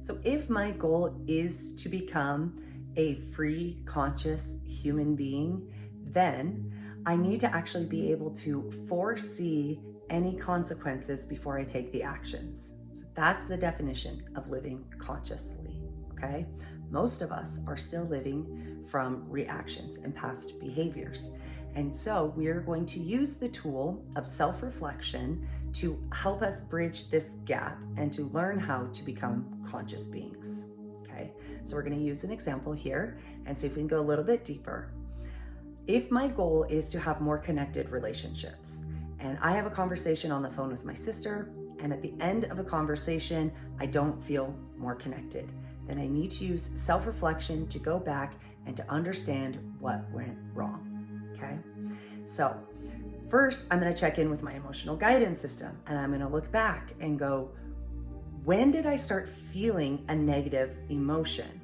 So if my goal is to become a free, conscious human being, then I need to actually be able to foresee any consequences before I take the actions. So that's the definition of living consciously, okay? Most of us are still living from reactions and past behaviors. And so we're going to use the tool of self-reflection to help us bridge this gap and to learn how to become conscious beings, okay? So we're gonna use an example here and see if we can go a little bit deeper. If my goal is to have more connected relationships, and I have a conversation on the phone with my sister, and at the end of a conversation, I don't feel more connected, then I need to use self-reflection to go back and to understand what went wrong. Okay, so first I'm going to check in with my emotional guidance system, and I'm going to look back and go, when did I start feeling a negative emotion?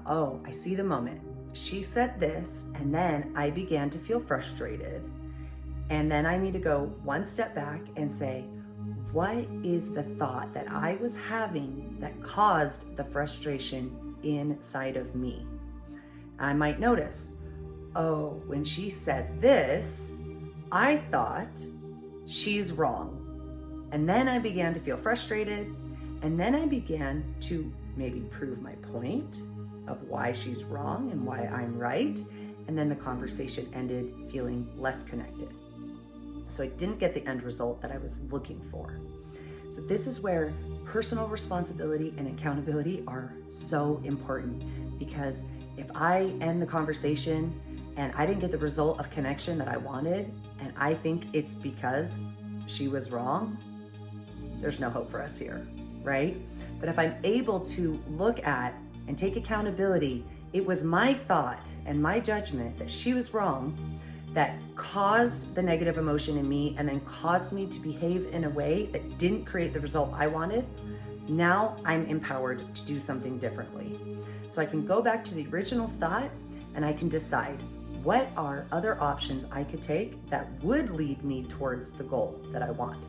Oh, I see the moment. She said this, and then I began to feel frustrated. And then I need to go one step back and say, what is the thought that I was having that caused the frustration inside of me? I might notice, oh, when she said this, I thought she's wrong. And then I began to feel frustrated. And then I began to maybe prove my point of why she's wrong and why I'm right. And then the conversation ended feeling less connected. So I didn't get the end result that I was looking for. So this is where personal responsibility and accountability are so important, because if I end the conversation and I didn't get the result of connection that I wanted, and I think it's because she was wrong, there's no hope for us here, right? But if I'm able to look at and take accountability, it was my thought and my judgment that she was wrong that caused the negative emotion in me and then caused me to behave in a way that didn't create the result I wanted. Now I'm empowered to do something differently. So I can go back to the original thought and I can decide what are other options I could take that would lead me towards the goal that I want.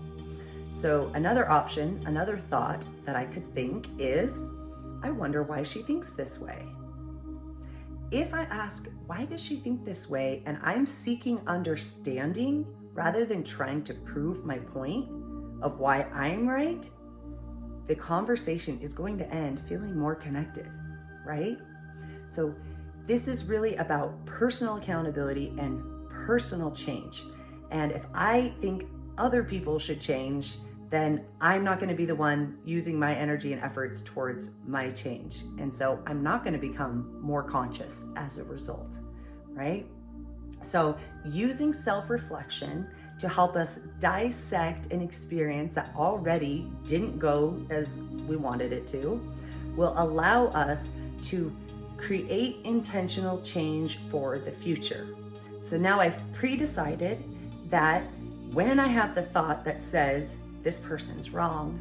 So another option, another thought that I could think is, I wonder why she thinks this way. If I ask, why does she think this way? And I'm seeking understanding rather than trying to prove my point of why I'm right, the conversation is going to end feeling more connected, right? So this is really about personal accountability and personal change. And if I think other people should change, then I'm not going to be the one using my energy and efforts towards my change. And so I'm not going to become more conscious as a result, right? So using self-reflection to help us dissect an experience that already didn't go as we wanted it to will allow us to create intentional change for the future. So now I've pre-decided that when I have the thought that says, this person's wrong,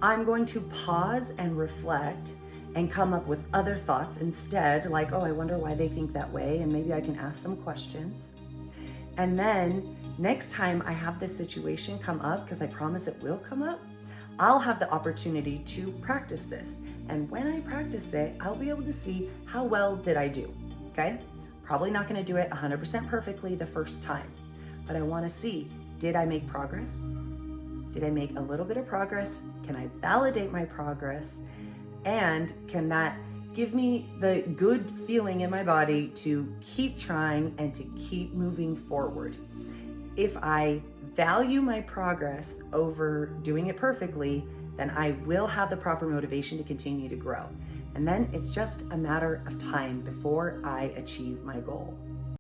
I'm going to pause and reflect and come up with other thoughts instead, like, oh, I wonder why they think that way, and maybe I can ask some questions. And then next time I have this situation come up, because I promise it will come up, I'll have the opportunity to practice this. And when I practice it, I'll be able to see how well did I do, okay? Probably not gonna do it 100% perfectly the first time, but I wanna see, did I make progress? Did I make a little bit of progress? Can I validate my progress? And can that give me the good feeling in my body to keep trying and to keep moving forward? If I value my progress over doing it perfectly, then I will have the proper motivation to continue to grow. And then it's just a matter of time before I achieve my goal.